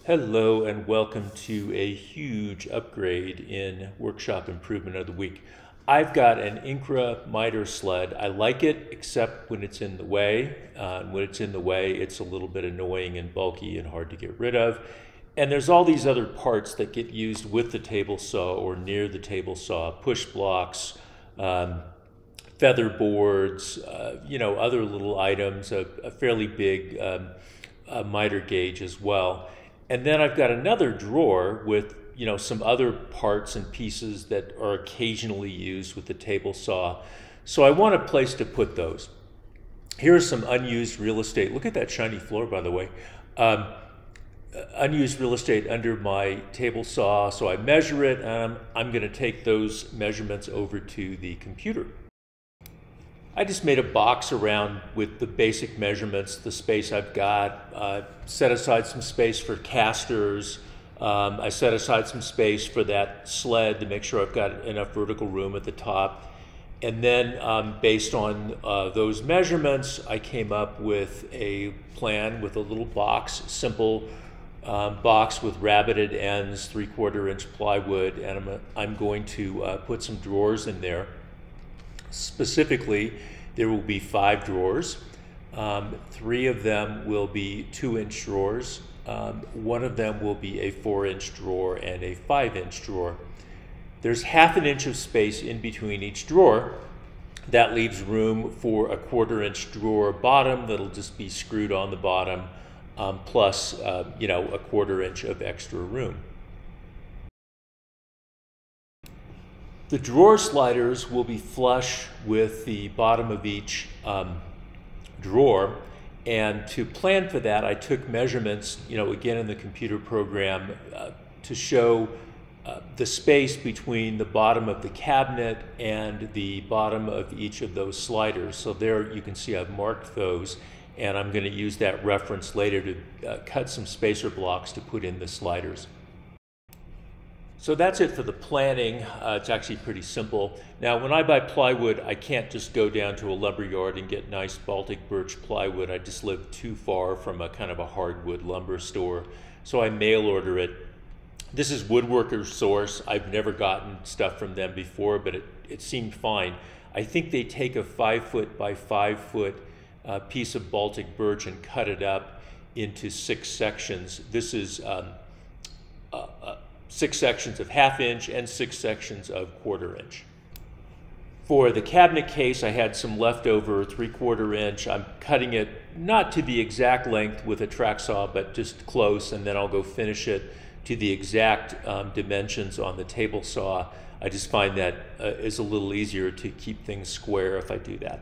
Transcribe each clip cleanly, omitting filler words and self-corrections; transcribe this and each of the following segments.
Hello and welcome to a huge upgrade in workshop improvement of the week. I've got an Incra miter sled. I like it except when it's in the way. When it's in the way, it's a little bit annoying and bulky and hard to get rid of. And there's all these other parts that get used with the table saw or near the table saw, push blocks, featherboards, other little items, a fairly big miter gauge as well. And then I've got another drawer with, some other parts and pieces that are occasionally used with the table saw. So I want a place to put those. Here's some unused real estate. Look at that shiny floor, by the way. Unused real estate under my table saw. So I measure it, and I'm going to take those measurements over to the computer. I just made a box around with the basic measurements, the space I've got, set aside some space for casters. I set aside some space for that sled to make sure I've got enough vertical room at the top. And then based on those measurements, I came up with a plan with a little box, simple box with rabbeted ends, 3/4 inch plywood, and I'm going to put some drawers in there. Specifically, there will be 5 drawers. 3 of them will be 2-inch drawers. 1 of them will be a 4-inch drawer and a 5-inch drawer. There's 1/2 inch of space in between each drawer. That leaves room for a 1/4 inch drawer bottom that'll just be screwed on the bottom, plus a 1/4 inch of extra room. The drawer sliders will be flush with the bottom of each drawer, and to plan for that, I took measurements, again in the computer program, to show the space between the bottom of the cabinet and the bottom of each of those sliders. So there you can see I've marked those, and I'm going to use that reference later to cut some spacer blocks to put in the sliders. So that's it for the planning. It's actually pretty simple. Now, when I buy plywood, I can't just go down to a lumber yard and get nice Baltic birch plywood. I just live too far from a kind of a hardwood lumber store. So I mail order it. This is Woodworker Source. I've never gotten stuff from them before, but it seemed fine. I think they take a 5-foot by 5-foot piece of Baltic birch and cut it up into 6 sections. This is 6 sections of 1/2 inch and 6 sections of 1/4 inch. For the cabinet case, I had some leftover 3/4 inch. I'm cutting it not to the exact length with a track saw, but just close, and then I'll go finish it to the exact dimensions on the table saw. I just find that is a little easier to keep things square if I do that.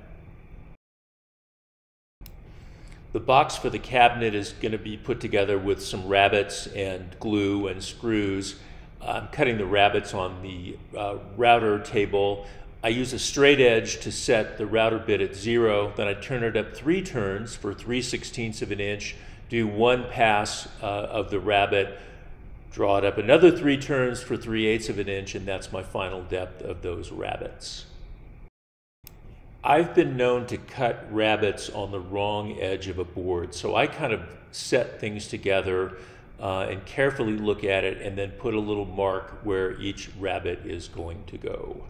The box for the cabinet is going to be put together with some rabbets and glue and screws. I'm cutting the rabbets on the router table. I use a straight edge to set the router bit at 0. Then I turn it up 3 turns for 3/16 of an inch, do 1 pass of the rabbet, draw it up another 3 turns for 3/8 of an inch, and that's my final depth of those rabbets. I've been known to cut rabbets on the wrong edge of a board, so I kind of set things together and carefully look at it and then put a little mark where each rabbet is going to go.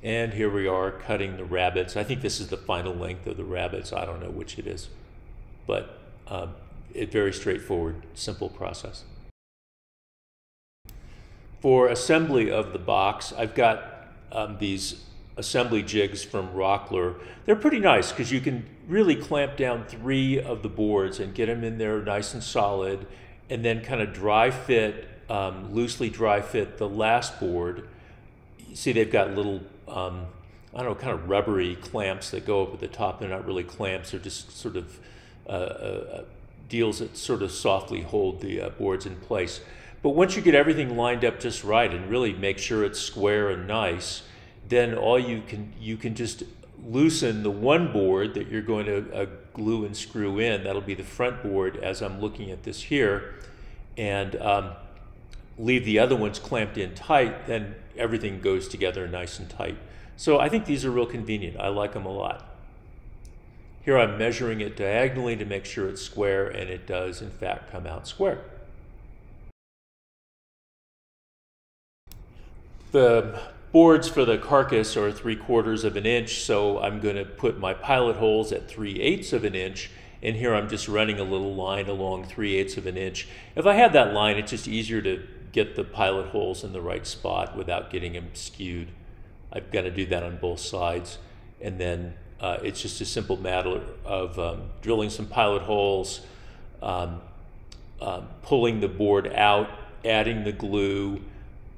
And here we are cutting the rabbets. I think this is the final length of the rabbets. I don't know which it is, but it's very straightforward, simple process. For assembly of the box, I've got these assembly jigs from Rockler. They're pretty nice because you can really clamp down 3 of the boards and get them in there nice and solid, and then kind of dry fit, loosely dry fit the last board. You see they've got little, kind of rubbery clamps that go up at the top. They're not really clamps, they're just sort of deals that sort of softly hold the boards in place. But once you get everything lined up just right and really make sure it's square and nice, then all you can just loosen the one board that you're going to glue and screw in. That'll be the front board as I'm looking at this here, and leave the other ones clamped in tight. Then everything goes together nice and tight. So I think these are real convenient. I like them a lot. Here I'm measuring it diagonally to make sure it's square, and it does in fact come out square. The boards for the carcass are 3/4 of an inch, so I'm going to put my pilot holes at 3/8 of an inch, and here I'm just running a little line along 3/8 of an inch. If I have that line, it's just easier to get the pilot holes in the right spot without getting them skewed. I've got to do that on both sides, and then it's just a simple matter of drilling some pilot holes, pulling the board out, adding the glue,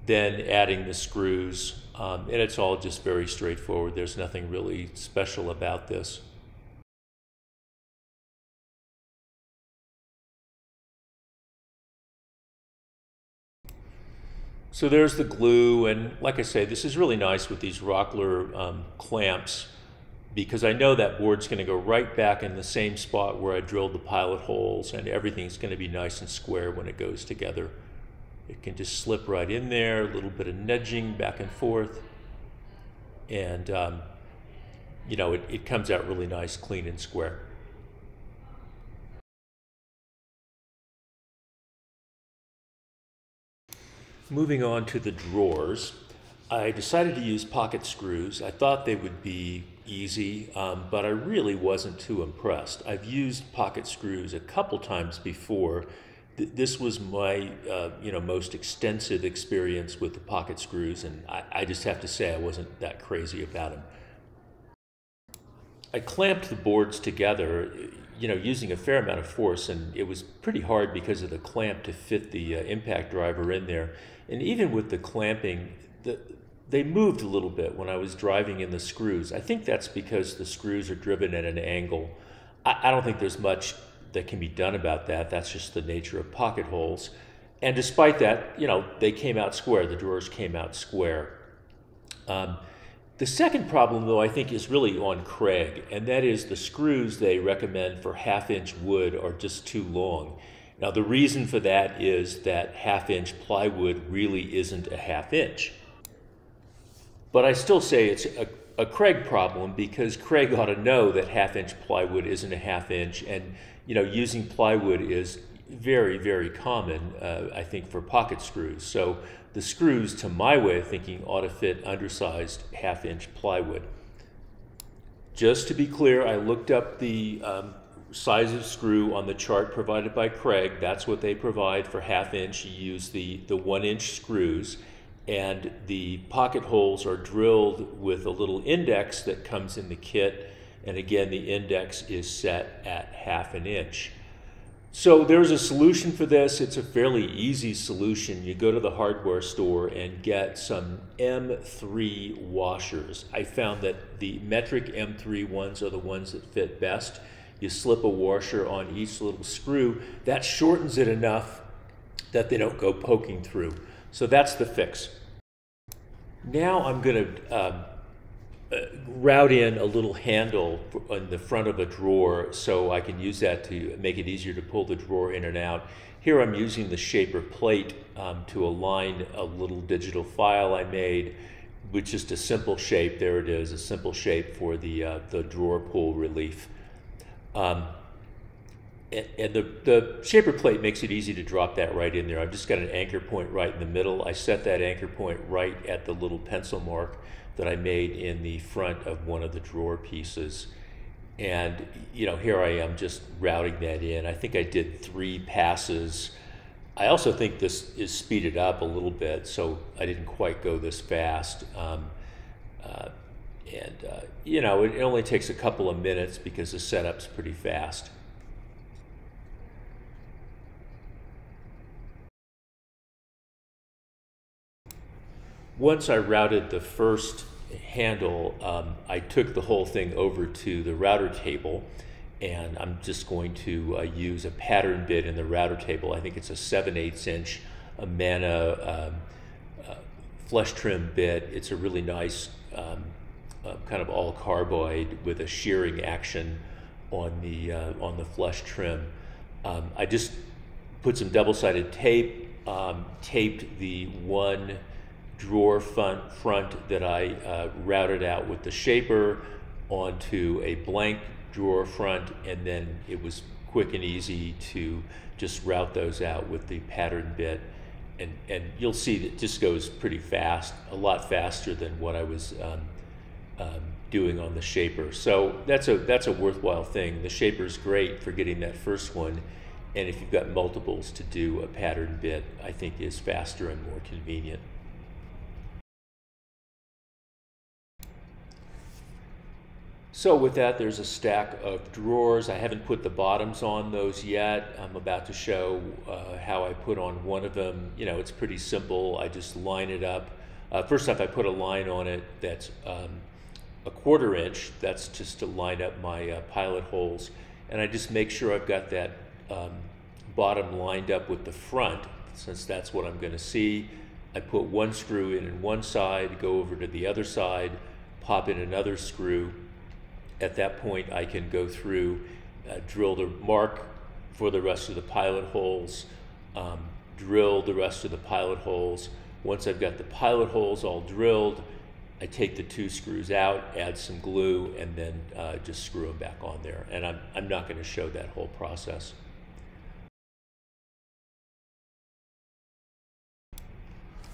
then adding the screws, and it's all just very straightforward. There's nothing really special about this. So there's the glue, and like I say, this is really nice with these Rockler clamps, because I know that board's going to go right back in the same spot where I drilled the pilot holes, and everything's going to be nice and square when it goes together. It can just slip right in there, a little bit of nudging back and forth, and you know, it comes out really nice, clean and square. Moving on to the drawers, I decided to use pocket screws. I thought they would be easy, but I really wasn't too impressed. I've used pocket screws a couple times before. This was my most extensive experience with the pocket screws, and I just have to say I wasn't that crazy about them. I clamped the boards together, using a fair amount of force, and it was pretty hard because of the clamp to fit the impact driver in there. And even with the clamping, they moved a little bit when I was driving in the screws. I think that's because the screws are driven at an angle. I don't think there's much that can be done about that. That's just the nature of pocket holes. And despite that, they came out square. The drawers came out square. The second problem, though, I think is really on Kreg, and that is the screws they recommend for 1/2-inch wood are just too long. Now, the reason for that is that 1/2-inch plywood really isn't a 1/2 inch. But I still say it's a Kreg problem, because Kreg ought to know that 1/2-inch plywood isn't a 1/2 inch, and using plywood is very, very common, I think, for pocket screws. So the screws, to my way of thinking, ought to fit undersized 1/2-inch plywood. Just to be clear, I looked up the size of screw on the chart provided by Kreg. That's what they provide for 1/2 inch. You use the 1-inch screws, and the pocket holes are drilled with a little index that comes in the kit, and again the index is set at 1/2 inch. So there's a solution for this. It's a fairly easy solution. You go to the hardware store and get some M3 washers. I found that the metric M3 ones are the ones that fit best. You slip a washer on each little screw. That shortens it enough that they don't go poking through. So that's the fix. Now I'm going to route in a little handle on the front of a drawer so I can use that to make it easier to pull the drawer in and out. Here I'm using the shaper plate to align a little digital file I made with just a simple shape. There it is, a simple shape for the drawer pull relief. And the shaper plate makes it easy to drop that right in there. I've just got an anchor point right in the middle. I set that anchor point right at the little pencil mark that I made in the front of one of the drawer pieces. And here I am just routing that in. I think I did 3 passes. I also think this is speeded up a little bit, so I didn't quite go this fast. It only takes a couple of minutes because the setup's pretty fast. Once I routed the first handle, I took the whole thing over to the router table, and I'm just going to use a pattern bit in the router table. I think it's a 7/8 inch Amana flush trim bit. It's a really nice kind of all carboid with a shearing action on the flush trim. I just put some double-sided tape, taped the one drawer front that I routed out with the shaper onto a blank drawer front, and then it was quick and easy to just route those out with the pattern bit. And you'll see that it just goes pretty fast, a lot faster than what I was doing on the shaper. So that's a worthwhile thing. The shaper is great for getting that first one, and if you've got multiples to do a pattern bit, I think is faster and more convenient. So with that, there's a stack of drawers. I haven't put the bottoms on those yet. I'm about to show how I put on one of them. You know, it's pretty simple. I just line it up. First off, I put a line on it that's a 1/4 inch. That's just to line up my pilot holes. And I just make sure I've got that bottom lined up with the front, since that's what I'm going to see. I put one screw in one side, go over to the other side, pop in another screw. At that point, I can go through, drill the mark for the rest of the pilot holes, drill the rest of the pilot holes. Once I've got the pilot holes all drilled, I take the 2 screws out, add some glue, and then just screw them back on there. And I'm not going to show that whole process.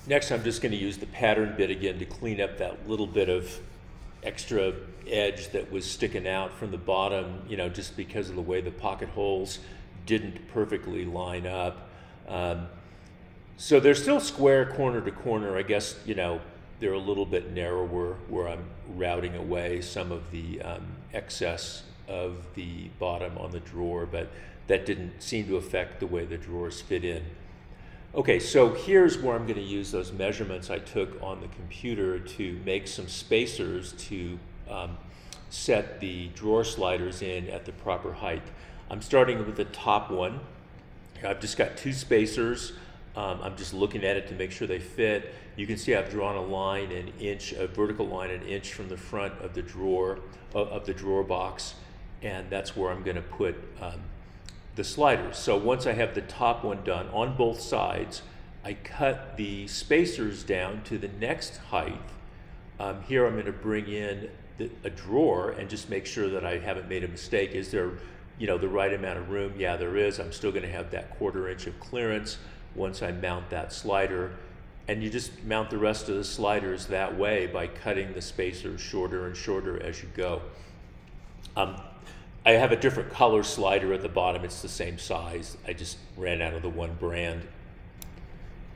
Next, I'm just going to use the pattern bit again to clean up that little bit of extra edge that was sticking out from the bottom, you know, just because of the way the pocket holes didn't perfectly line up. So they're still square corner to corner. I guess, you know, they're a little bit narrower where I'm routing away some of the excess of the bottom on the drawer, but that didn't seem to affect the way the drawers fit in. Okay, so here's where I'm going to use those measurements I took on the computer to make some spacers to set the drawer sliders in at the proper height. I'm starting with the top one. I've just got 2 spacers. I'm just looking at it to make sure they fit. You can see I've drawn a line an inch, a vertical line an inch from the front of the drawer box, and that's where I'm going to put the sliders. So once I have the top one done on both sides, I cut the spacers down to the next height. Here I'm going to bring in a drawer and just make sure that I haven't made a mistake. Is there, you know, the right amount of room? Yeah, there is. I'm still going to have that 1/4 inch of clearance once I mount that slider. And you just mount the rest of the sliders that way by cutting the spacers shorter and shorter as you go. I have a different color slider at the bottom. It's the same size. I just ran out of the one brand.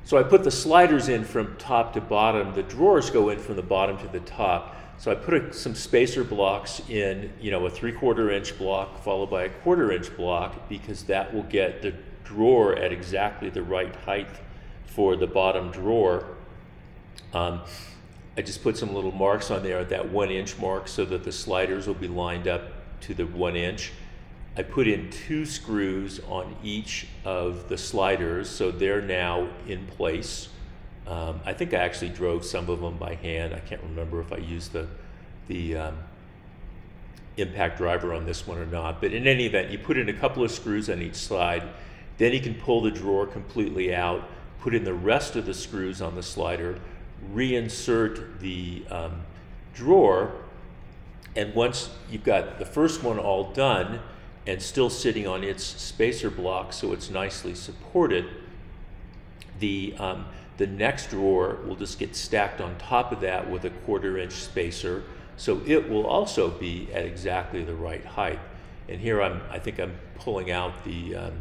So I put the sliders in from top to bottom. The drawers go in from the bottom to the top. So I put some spacer blocks in, you know, a 3/4 inch block followed by a 1/4 inch block, because that will get the drawer at exactly the right height for the bottom drawer. I just put some little marks on there at that 1 inch mark so that the sliders will be lined up to the 1 inch. I put in 2 screws on each of the sliders, so they're now in place. I think I actually drove some of them by hand. I can't remember if I used the impact driver on this one or not, but in any event, you put in a couple of screws on each side, then you can pull the drawer completely out, put in the rest of the screws on the slider, reinsert the drawer, and once you've got the first one all done and still sitting on its spacer block so it's nicely supported, the next drawer will just get stacked on top of that with a 1/4 inch spacer, so it will also be at exactly the right height. And here I think I'm pulling out the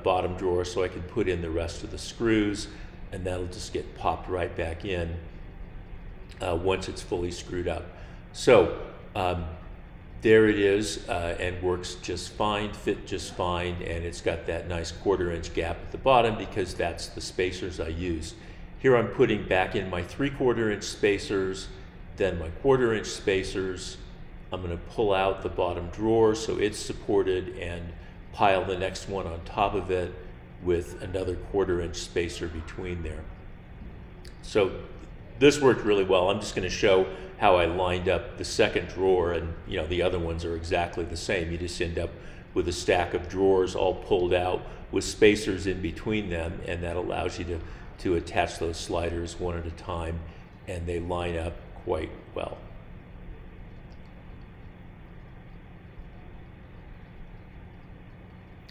bottom drawer so I can put in the rest of the screws, and that'll just get popped right back in once it's fully screwed up. So there it is, and works just fine, fit just fine, and it's got that nice 1/4 inch gap at the bottom because that's the spacers I use. Here I'm putting back in my 3/4 inch spacers, then my 1/4 inch spacers. I'm going to pull out the bottom drawer so it's supported and pile the next one on top of it with another 1/4 inch spacer between there. So this worked really well. I'm just going to show how I lined up the second drawer, and you know the other ones are exactly the same. You just end up with a stack of drawers all pulled out with spacers in between them, and that allows you to attach those sliders one at a time, and they line up quite well.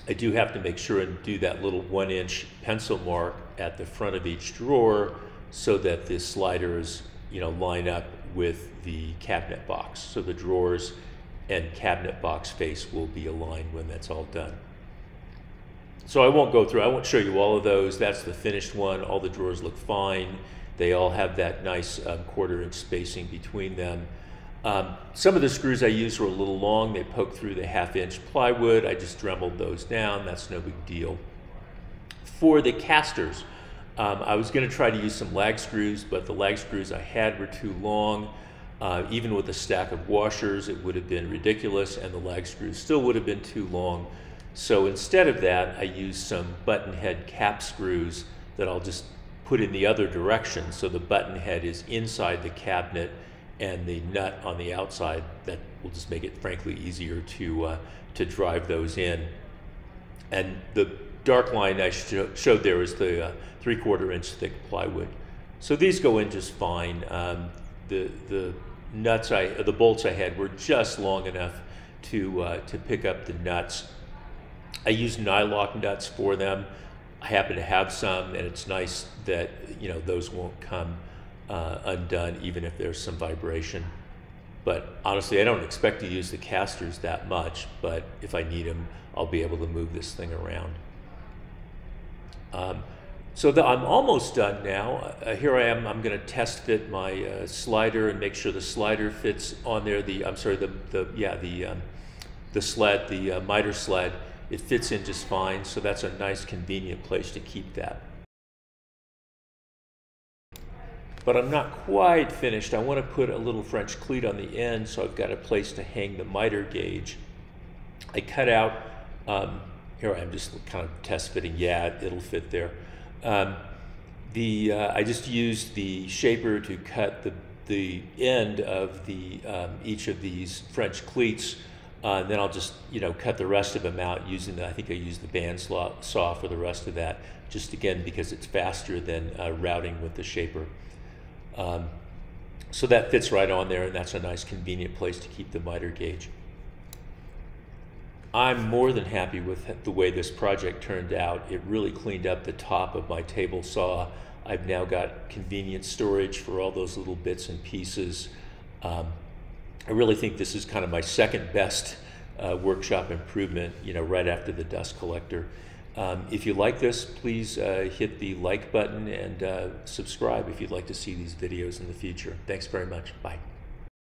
I do have to make sure and do that little 1-inch pencil mark at the front of each drawer so that the sliders, line up with the cabinet box. So the drawers and cabinet box face will be aligned when that's all done. So I won't show you all of those. That's the finished one. All the drawers look fine. They all have that nice 1/4-inch spacing between them. Some of the screws I used were a little long. They poked through the 1/2-inch plywood. I just dremeled those down. That's no big deal. For the casters, I was going to try to use some lag screws, but the lag screws I had were too long. Even with a stack of washers, it would have been ridiculous, and the lag screws still would have been too long. So instead of that, I used some button head cap screws that I'll just put in the other direction, so the button head is inside the cabinet and the nut on the outside. That will just make it, frankly, easier to drive those in. And the dark line I showed there is the 3/4-inch thick plywood. So these go in just fine. The bolts I had were just long enough to pick up the nuts. I used nylock nuts for them. I happen to have some, and it's nice that those won't come undone even if there's some vibration. But honestly, I don't expect to use the casters that much, but if I need them, I'll be able to move this thing around. I'm almost done now. Here I am. I'm going to test fit my slider and make sure the slider fits on there. The sled, the miter sled, it fits in just fine. So that's a nice, convenient place to keep that. But I'm not quite finished. I want to put a little French cleat on the end, so I've got a place to hang the miter gauge. I cut out, here I am just kind of test fitting, yeah, it'll fit there. I just used the shaper to cut the end of each of these French cleats. Then I'll just cut the rest of them out using I think I used the band saw for the rest of that, just again because it's faster than routing with the shaper. So that fits right on there, and that's a nice convenient place to keep the miter gauge. I'm more than happy with the way this project turned out. It really cleaned up the top of my table saw. I've now got convenient storage for all those little bits and pieces. I really think this is kind of my second best workshop improvement, right after the dust collector. If you like this, please hit the like button and subscribe if you'd like to see these videos in the future. Thanks very much. Bye.